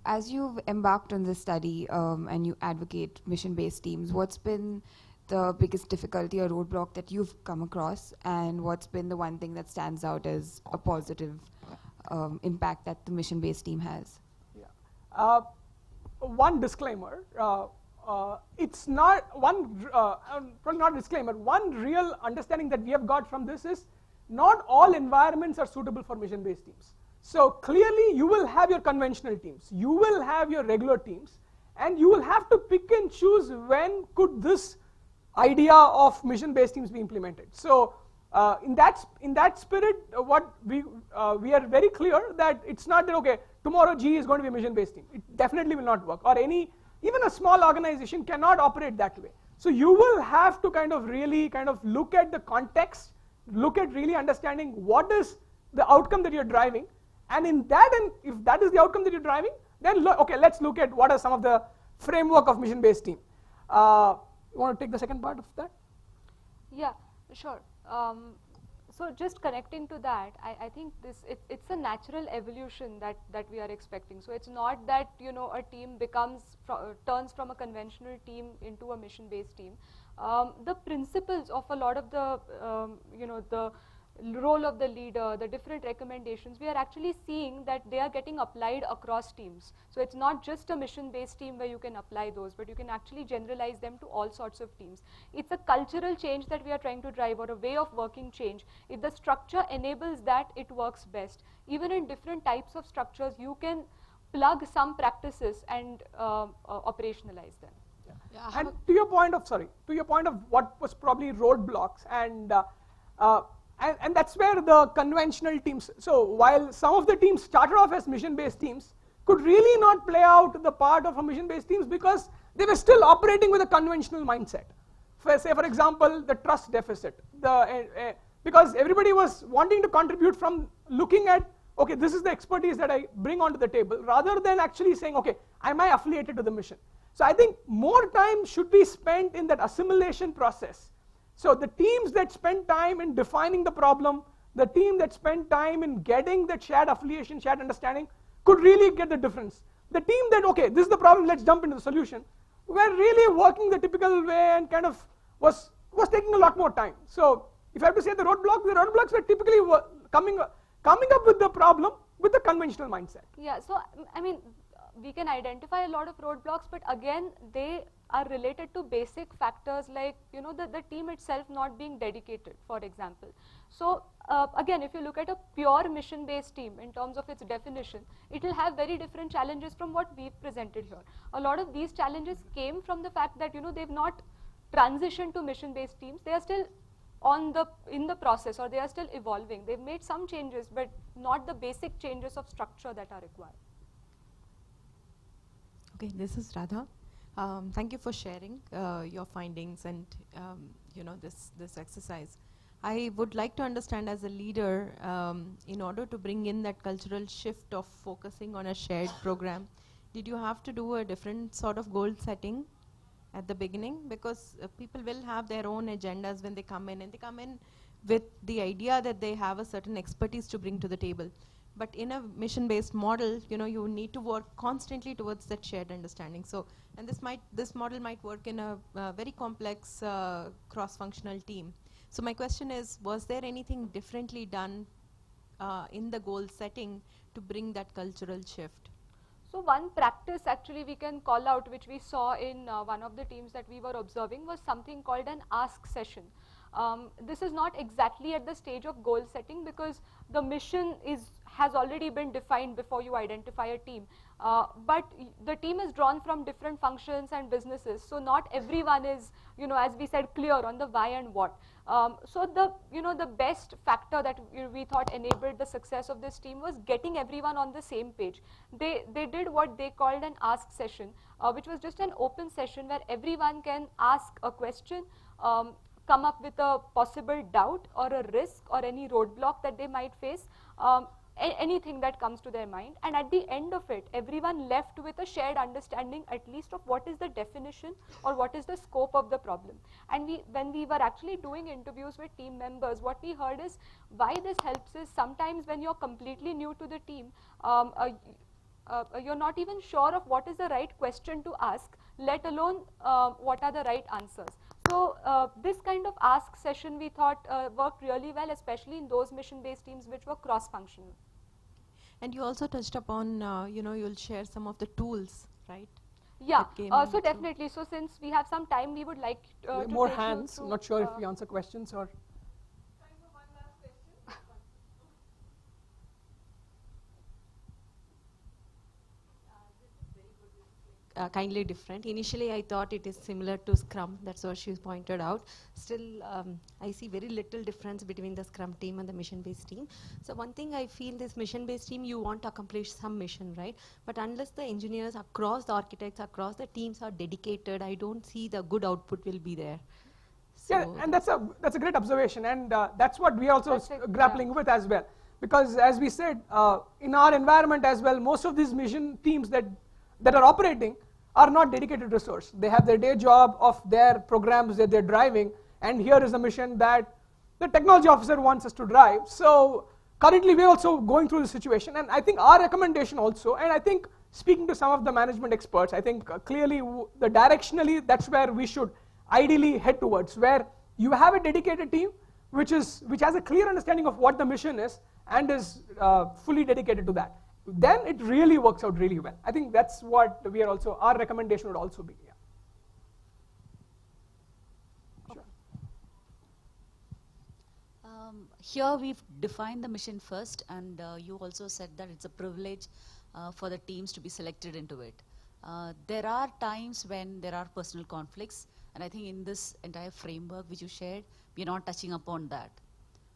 As you've embarked on this study and you advocate mission-based teams, what's been the biggest difficulty or roadblock that you've come across, and what's been the one thing that stands out as a positive impact that the mission-based team has? Yeah. One disclaimer. It's not one, probably not a disclaimer. One real understanding that we have got from this is not all environments are suitable for mission-based teams. So clearly you will have your conventional teams, you will have your regular teams, and you will have to pick and choose when could this idea of mission-based teams be implemented. So in that spirit, what we are very clear that it's not that, okay, tomorrow GE is going to be a mission-based team. It definitely will not work, or even a small organization cannot operate that way. So you will have to really look at the context, look at really understanding what is the outcome that you're driving, and in that, and if that is the outcome that you're driving, then okay, let's look at what are some of the framework of mission-based team. You want to take the second part of that? Yeah, sure. So just connecting to that, I think it's a natural evolution that we are expecting. So it's not that a team turns from a conventional team into a mission-based team. The principles of a lot of the the role of the leader, the different recommendations, we are actually seeing that they are getting applied across teams. So it's not just a mission-based team where you can apply those, but you can actually generalize them to all sorts of teams. It's a cultural change that we are trying to drive, or a way of working change. If the structure enables that, it works best. Even in different types of structures, you can plug some practices and operationalize them. Yeah, And to your point of what was probably roadblocks, and that's where the conventional teams, so while some of the teams started off as mission-based teams, could really not play out the part of a mission-based teams because they were still operating with a conventional mindset. Say for example, the trust deficit, because everybody was wanting to contribute from looking at, okay, this is the expertise that I bring onto the table, rather than actually saying, okay, am I affiliated to the mission? So I think more time should be spent in that assimilation process. So the teams that spend time in defining the problem, the team that spend time in getting that shared affiliation, shared understanding, could really get the difference. The team that, okay, this is the problem, let's jump into the solution, were really working the typical way and was taking a lot more time. So if I have to say the roadblocks were typically coming up with the problem with the conventional mindset. Yeah, so I mean, we can identify a lot of roadblocks, but again, they are related to basic factors like the team itself not being dedicated, for example. So again, if you look at a pure mission-based team in terms of its definition, it will have very different challenges from what we've presented here. A lot of these challenges came from the fact that they've not transitioned to mission-based teams. They are still in the process, or they are still evolving. They've made some changes, but not the basic changes of structure that are required. Okay, this is Radha. Thank you for sharing your findings and this exercise. I would like to understand, as a leader, in order to bring in that cultural shift of focusing on a shared program, did you have to do a different sort of goal setting at the beginning? Because people will have their own agendas when they come in, and they come in with the idea that they have a certain expertise to bring to the table. But in a mission-based model, you need to work constantly towards that shared understanding. So, and this model might work in a very complex cross-functional team. So my question is, was there anything differently done in the goal setting to bring that cultural shift? So one practice actually we can call out, which we saw in one of the teams that we were observing, was something called an ask session. This is not exactly at the stage of goal setting, because the mission has already been defined before you identify a team. But the team is drawn from different functions and businesses, so not everyone is, as we said, clear on the why and what. So the best factor that we thought enabled the success of this team was getting everyone on the same page. They did what they called an ask session, which was just an open session where everyone can ask a question, come up with a possible doubt or a risk or any roadblock that they might face, anything that comes to their mind. And at the end of it, everyone left with a shared understanding at least of what is the definition or what is the scope of the problem. And when we were actually doing interviews with team members, what we heard is why this helps is sometimes when you're completely new to the team, you're not even sure of what is the right question to ask, let alone what are the right answers. So this kind of ask session we thought worked really well, especially in those mission-based teams which were cross-functional. And you also touched upon, you'll share some of the tools, right? Yeah, that came so through. definitely. So since we have some time, we would like to More take you hands. through, Not sure if we answer questions or. Kindly different. Initially, I thought it is similar to Scrum. That's what she pointed out. Still, I see very little difference between the Scrum team and the mission-based team. So one thing I feel, this mission-based team, you want to accomplish some mission, right? But unless the engineers across the architects, across the teams are dedicated, I don't see the good output will be there. So Yeah, and that's a great observation, and that's what we are also That's it, grappling with as well. Because as we said, in our environment as well, most of these mission teams that are operating are not dedicated resource. They have their day job of their programs that they're driving, and here is a mission that the technology officer wants us to drive. So currently we're also going through the situation, and I think our recommendation also, and I think speaking to some of the management experts, I think clearly the directionally that's where we should ideally head towards, where you have a dedicated team which has a clear understanding of what the mission is and is fully dedicated to that. Then it really works out really well. I think that's what we are also, our recommendation would also be. Yeah. Sure. Here we've defined the mission first, and you also said that it's a privilege for the teams to be selected into it. There are times when there are personal conflicts, and I think in this entire framework which you shared, we're not touching upon that.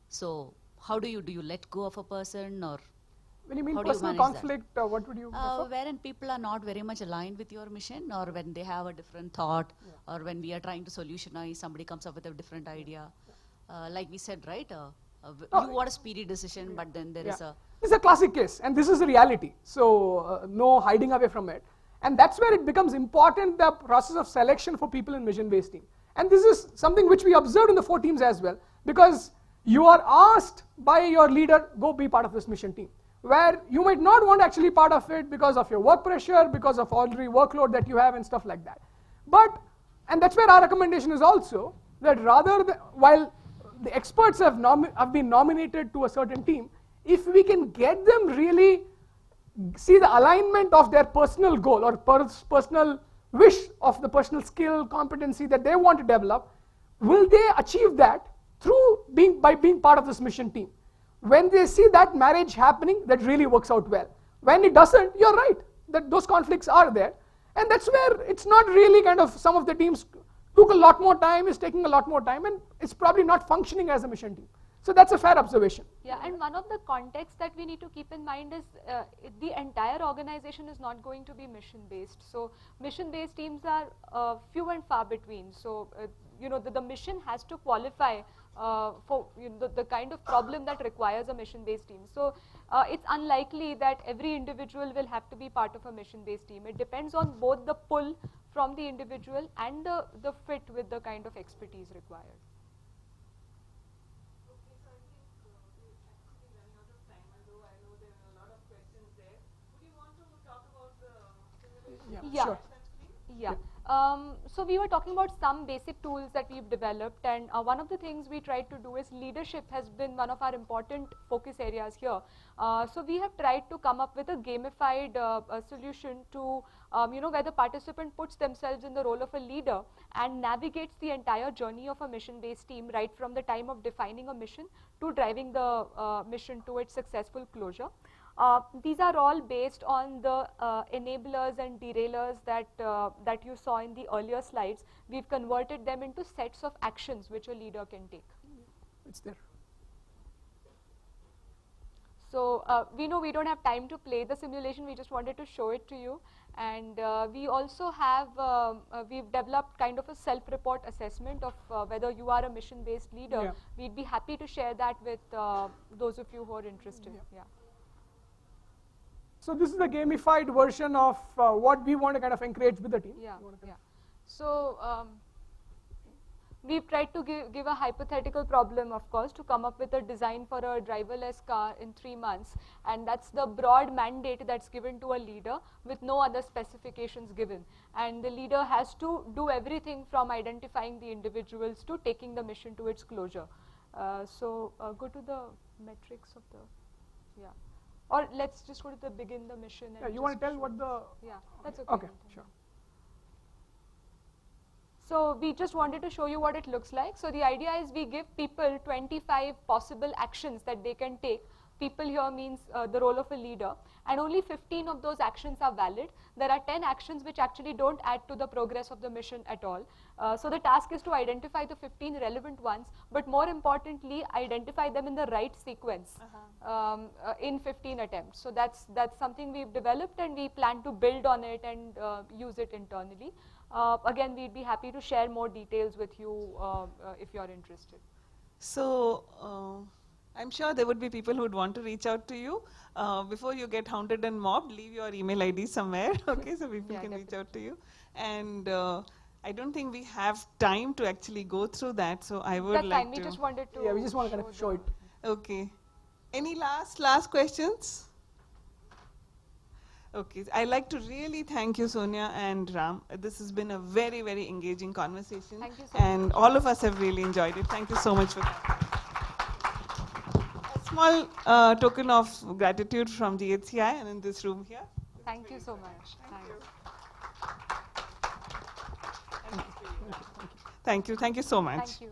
So how do you let go of a person, or When you mean how do you personal manage that? conflict, what would you refer? Wherein people are not very much aligned with your mission, or when they have a different thought, or when we are trying to solutionize, somebody comes up with a different idea. Like we said, right? You want a speedy decision, but then there is a... This is a classic case, and this is a reality. So no hiding away from it. And that's where it becomes important, the process of selection for people in mission-based team. And this is something which we observed in the 4 teams as well, because you are asked by your leader, go be part of this mission team, where you might not want actually part of it because of your work pressure, because of already workload that you have and stuff like that. But, and that's where our recommendation is also, that rather than, while the experts have been nominated to a certain team, if we can get them really see the alignment of their personal goal or personal wish of the personal skill, competency that they want to develop, will they achieve that by being part of this mission team? When they see that marriage happening, that really works out well. When it doesn't, you're right, that those conflicts are there. And that's where it's not really kind of, some of the teams took a lot more time, is taking a lot more time, and it's probably not functioning as a mission team. So that's a fair observation. Yeah, and one of the contexts that we need to keep in mind is the entire organization is not going to be mission-based. So mission-based teams are few and far between. So the mission has to qualify for the kind of problem that requires a mission-based team. So it's unlikely that every individual will have to be part of a mission-based team. It depends on both the pull from the individual and the fit with the kind of expertise required. Yeah, sure. Yeah. So we were talking about some basic tools that we've developed, and one of the things we tried to do is leadership has been one of our important focus areas here. So we have tried to come up with a gamified solution to where the participant puts themselves in the role of a leader and navigates the entire journey of a mission-based team right from the time of defining a mission to driving the mission to its successful closure. These are all based on the enablers and derailers that you saw in the earlier slides. We've converted them into sets of actions which a leader can take. It's there. So we know we don't have time to play the simulation, we just wanted to show it to you. And we also have, we've developed kind of a self-report assessment of whether you are a mission-based leader. Yeah. We'd be happy to share that with those of you who are interested. Yeah. So this is a gamified version of what we want to kind of encourage with the team. Yeah, You wanna kind yeah. So we've tried to give a hypothetical problem, of course, to come up with a design for a driverless car in 3 months. And that's the broad mandate that's given to a leader with no other specifications given. And the leader has to do everything from identifying the individuals to taking the mission to its closure. So go to the metrics of the, yeah. Or let's just go to the begin the mission. And Yeah, you want to just tell what the... Yeah, that's okay. Okay, sure. So we just wanted to show you what it looks like. So the idea is we give people 25 possible actions that they can take. People here means the role of a leader, and only 15 of those actions are valid. There are 10 actions which actually don't add to the progress of the mission at all. So the task is to identify the 15 relevant ones, but more importantly, identify them in the right sequence in 15 attempts. So that's something we've developed, and we plan to build on it and use it internally. Again, we'd be happy to share more details with you if you're interested. So I'm sure there would be people who would want to reach out to you. Before you get hounded and mobbed, leave your email ID somewhere, okay, so people Yeah, can reach out to you. And I don't think we have time to actually go through that, so I would That's like fine. to. We just wanted to. Yeah, we just want to kind of show it. Okay. Any last questions? Okay, I'd like to really thank you, Sonia and Ram. This has been a very, very engaging conversation. Thank you so and all of us have really enjoyed it. Thank you so much for that. A small token of gratitude from GHCI and in this room here. Thank you so much. Thank you so much. Thank you.